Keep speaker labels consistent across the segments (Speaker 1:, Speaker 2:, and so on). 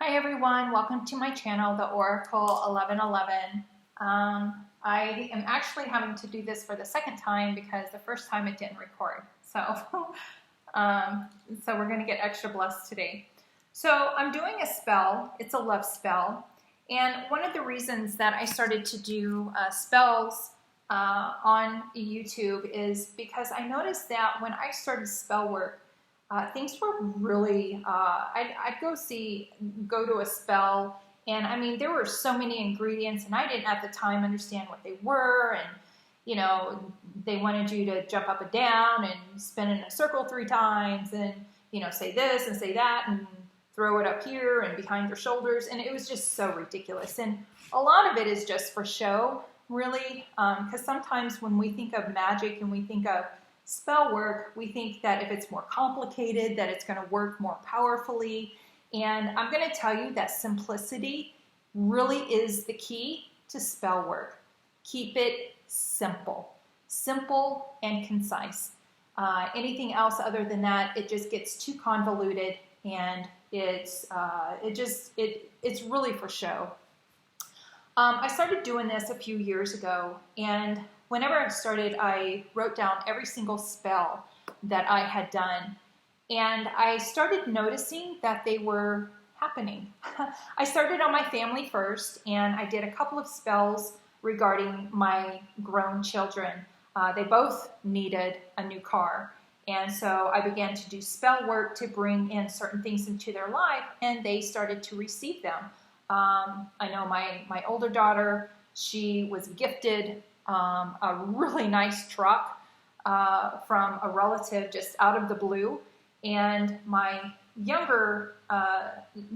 Speaker 1: Hi everyone, welcome to my channel, the Oracle 1111. I am actually having to do this for the second time because the first time it didn't record. So, so we're going to get extra blessed today. So I'm doing a spell. It's a love spell. And one of the reasons that I started to do spells on YouTube is because I noticed that when I started spell work, things were really, I'd go to a spell, and I mean, there were so many ingredients, and I didn't at the time understand what they were, and, you know, they wanted you to jump up and down and spin in a circle 3 times, and, you know, say this and say that, and throw it up here and behind your shoulders, and it was just so ridiculous, and a lot of it is just for show, really, because sometimes when we think of magic and we think of spell work, we think that if it's more complicated, that it's going to work more powerfully. And I'm going to tell you that simplicity really is the key to spell work. Keep it simple. Simple and concise. Anything else other than that, it just gets too convoluted, and it's really for show. I started doing this a few years ago, and whenever I started, I wrote down every single spell that I had done, and I started noticing that they were happening. I started on my family first, and I did a couple of spells regarding my grown children. They both needed a new car, and so I began to do spell work to bring in certain things into their life, and they started to receive them. I know my older daughter, she was gifted a really nice truck from a relative just out of the blue, and my younger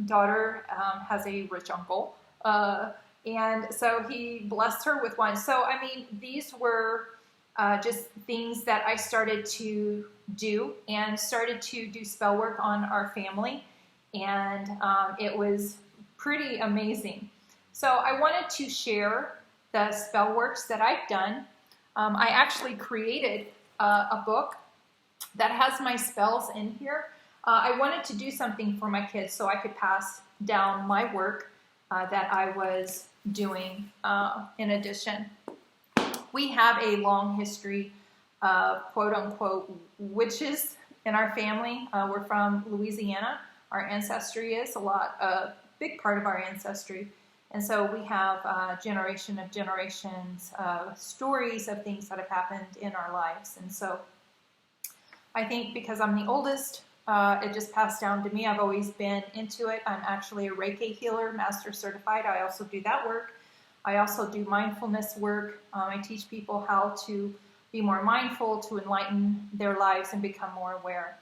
Speaker 1: daughter has a rich uncle, and so he blessed her with one. So I mean, these were just things that I started to do, and started to do spell work on our family, and it was pretty amazing. So I wanted to share the spell works that I've done. I actually created a book that has my spells in here. I wanted to do something for my kids so I could pass down my work that I was doing in addition. We have a long history of quote-unquote witches in our family. We're from Louisiana. Our ancestry is a big part of our ancestry. And so we have generation of generations stories of things that have happened in our lives. And so I think because I'm the oldest, it just passed down to me. I've always been into it. I'm actually a Reiki healer, master certified. I also do that work. I also do mindfulness work. I teach people how to be more mindful, to enlighten their lives and become more aware.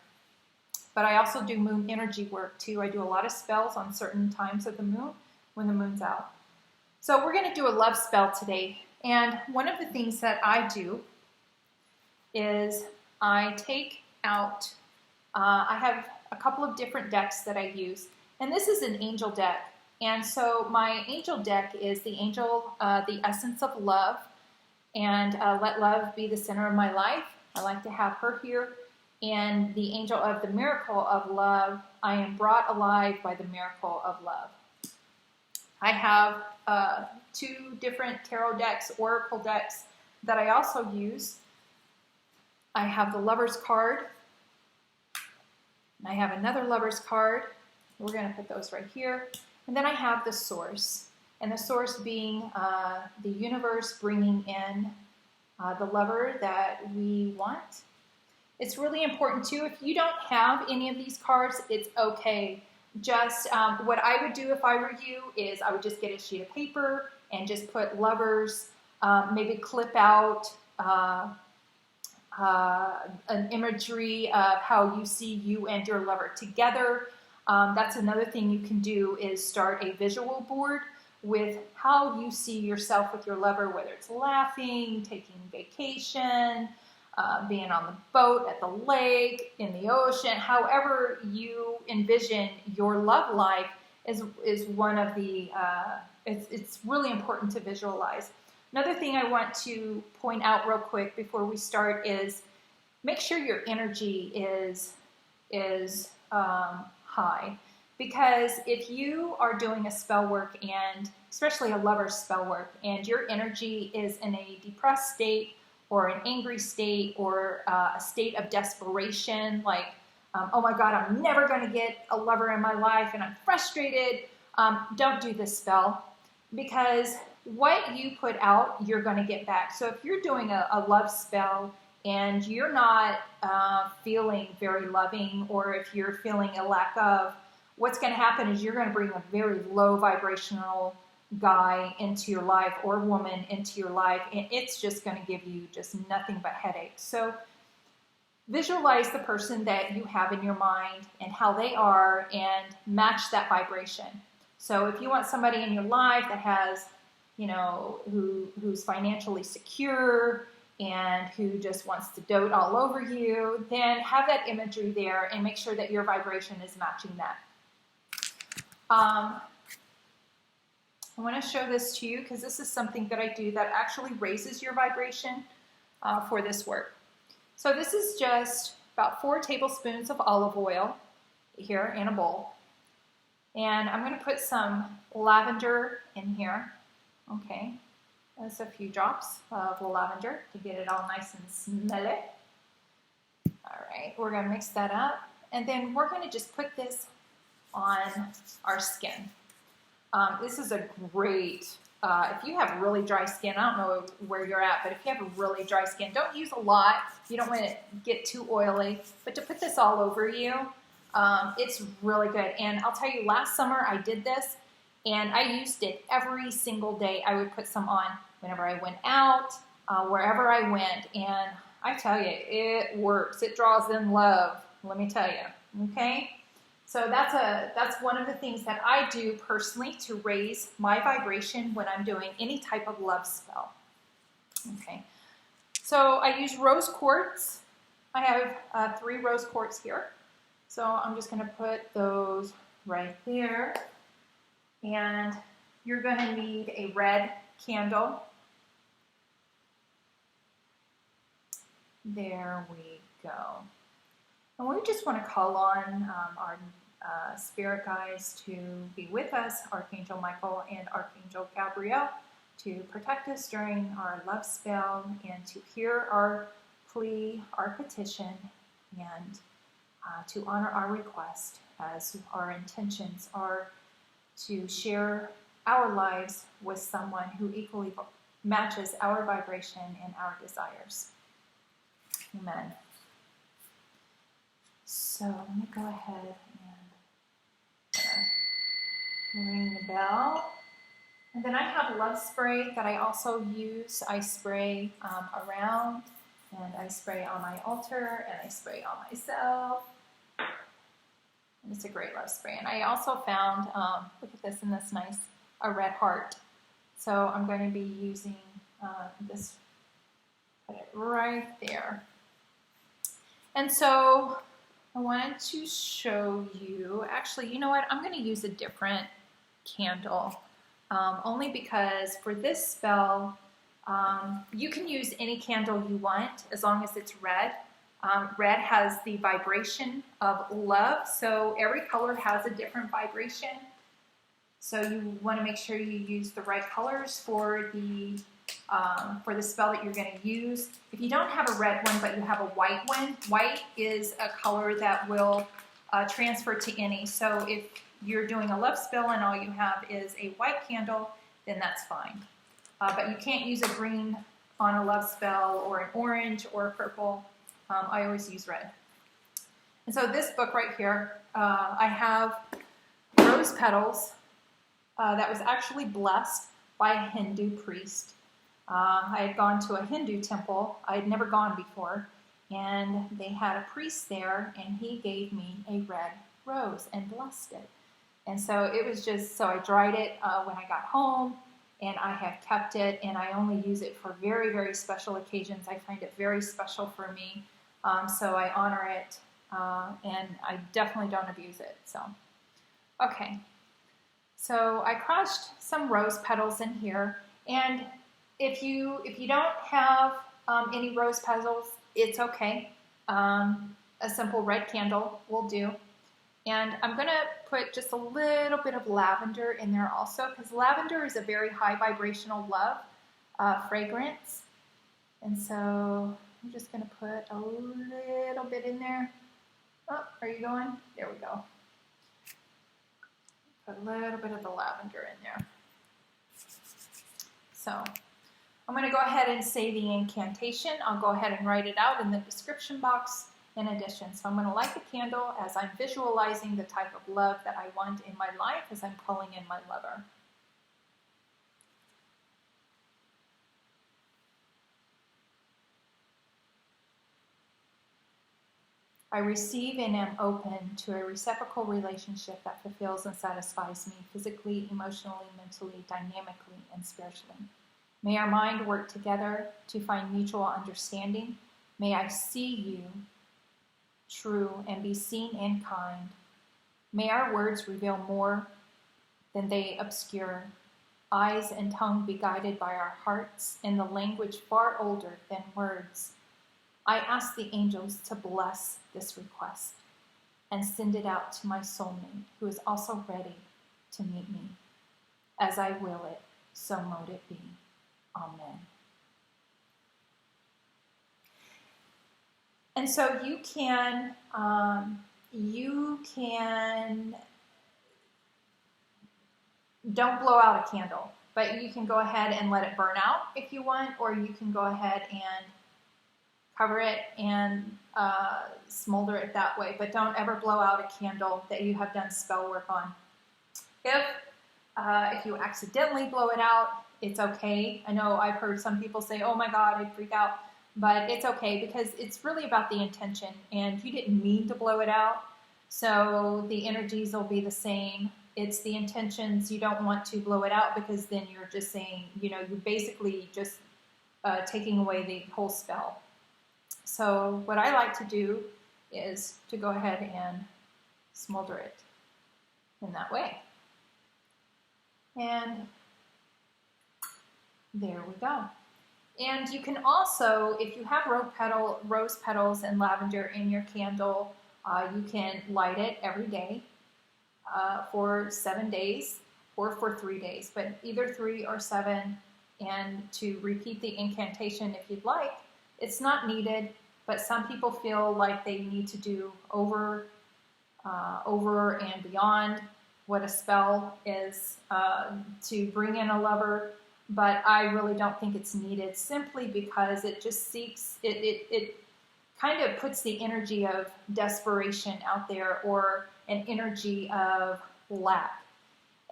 Speaker 1: But I also do moon energy work too. I do a lot of spells on certain times of the moon, when the moon's out. So we're going to do a love spell today. And one of the things that I do is I take out, I have a couple of different decks that I use. And this is an angel deck. And so my angel deck is the angel, the essence of love. And let love be the center of my life. I like to have her here. And the angel of the miracle of love, I am brought alive by the miracle of love. I have 2 different tarot decks, oracle decks, that I also use. I have the Lover's card. And I have another Lover's card. We're going to put those right here. And then I have the Source. And the Source being the universe bringing in the lover that we want. It's really important too. If you don't have any of these cards, it's okay. Just what I would do if I were you is I would just get a sheet of paper and just put lovers, maybe clip out an imagery of how you see you and your lover together. That's another thing you can do, is start a visual board with how you see yourself with your lover, whether it's laughing, taking vacation, being on the boat, at the lake, in the ocean, however you envision your love life is one of the, it's really important to visualize. Another thing I want to point out real quick before we start is make sure your energy is high. Because if you are doing a spell work, and especially a lover's spell work, and your energy is in a depressed state or an angry state or a state of desperation, like, oh my God, I'm never going to get a lover in my life and I'm frustrated, don't do this spell, because what you put out, you're going to get back. So if you're doing a love spell and you're not feeling very loving, or if you're feeling a lack of, what's going to happen is you're going to bring a very low vibrational guy into your life or woman into your life, and it's just going to give you just nothing but headaches. So visualize the person that you have in your mind and how they are, and match that vibration. So if you want somebody in your life that has, you know, who's financially secure and who just wants to dote all over you, then have that imagery there and make sure that your vibration is matching that. I want to show this to you because this is something that I do that actually raises your vibration for this work. So this is just about 4 tablespoons of olive oil here in a bowl. And I'm going to put some lavender in here. Okay, that's a few drops of lavender to get it all nice and smelly. All right, we're going to mix that up. And then we're going to just put this on our skin. This is a great, if you have really dry skin, I don't know where you're at, but if you have really dry skin, don't use a lot. You don't want to get too oily, but to put this all over you, it's really good. And I'll tell you, last summer I did this, and I used it every single day. I would put some on whenever I went out, wherever I went, and I tell you, it works. It draws in love, let me tell you, okay? So that's one of the things that I do personally to raise my vibration when I'm doing any type of love spell. Okay, so I use rose quartz. I have 3 rose quartz here. So I'm just going to put those right there. And you're going to need a red candle. There we go. And we just want to call on our spirit guides to be with us, Archangel Michael and Archangel Gabriel, to protect us during our love spell and to hear our plea, our petition, and to honor our request, as our intentions are to share our lives with someone who equally matches our vibration and our desires. Amen. So let me go ahead and ring the bell. And then I have love spray that I also use. I spray around, and I spray on my altar, and I spray on myself. And it's a great love spray. And I also found, look at this, and this nice, a red heart. So I'm going to be using this, put it right there. And so I wanted to show you, actually, you know what, I'm going to use a different candle, only because for this spell, you can use any candle you want as long as it's red. Red has the vibration of love, so every color has a different vibration. So you want to make sure you use the right colors for the spell that you're going to use. If you don't have a red one, but you have a white one, white is a color that will transfer to any. So if you're doing a love spell and all you have is a white candle, then that's fine. But you can't use a green on a love spell, or an orange, or a purple. I always use red. And so this book right here, I have rose petals that was actually blessed by a Hindu priest. I had gone to a Hindu temple. I had never gone before, and they had a priest there, and he gave me a red rose and blessed it. And so it was just, so I dried it when I got home, and I have kept it, and I only use it for very, very special occasions. I find it very special for me, so I honor it, and I definitely don't abuse it. So, okay. So I crushed some rose petals in here, and if you don't have any rose petals, it's okay. A simple red candle will do. And I'm going to put just a little bit of lavender in there also, because lavender is a very high vibrational love fragrance. And so I'm just going to put a little bit in there. Oh, are you going? There we go. Put a little bit of the lavender in there. So I'm going to go ahead and say the incantation. I'll go ahead and write it out in the description box in addition. So I'm going to light the candle as I'm visualizing the type of love that I want in my life as I'm calling in my lover. I receive and am open to a reciprocal relationship that fulfills and satisfies me physically, emotionally, mentally, dynamically, and spiritually. May our mind work together to find mutual understanding. May I see you true and be seen and kind. May our words reveal more than they obscure. Eyes and tongue be guided by our hearts and the language far older than words. I ask the angels to bless this request and send it out to my soulmate, who is also ready to meet me. As I will it, so mote it be. Amen. And so you can don't blow out a candle, but you can go ahead and let it burn out if you want, or you can go ahead and cover it and smolder it that way, but don't ever blow out a candle that you have done spell work on. If you accidentally blow it out, it's okay. I know I've heard some people say, oh my God, I'd freak out, but it's okay because it's really about the intention and you didn't mean to blow it out. So the energies will be the same. It's the intentions. You don't want to blow it out because then you're just saying, you're basically just taking away the whole spell. So what I like to do is to go ahead and smolder it in that way. And there we go. And you can also, if you have rose petals and lavender in your candle, you can light it every day for 7 days or for 3 days, but either 3 or 7, and to repeat the incantation if you'd like. It's not needed, but some people feel like they need to do over and beyond what a spell is to bring in a lover, but I really don't think it's needed simply because it just it kind of puts the energy of desperation out there or an energy of lack.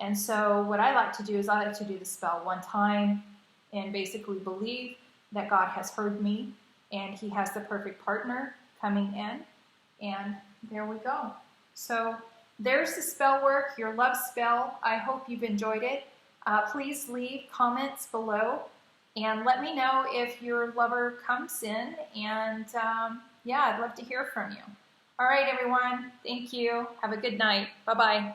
Speaker 1: And so what I like to do is I like to do the spell one time and basically believe that God has heard me and he has the perfect partner coming in, and there we go. So there's the spell work, your love spell. I hope you've enjoyed it. Please leave comments below and let me know if your lover comes in, and yeah, I'd love to hear from you. All right, everyone. Thank you. Have a good night. Bye-bye.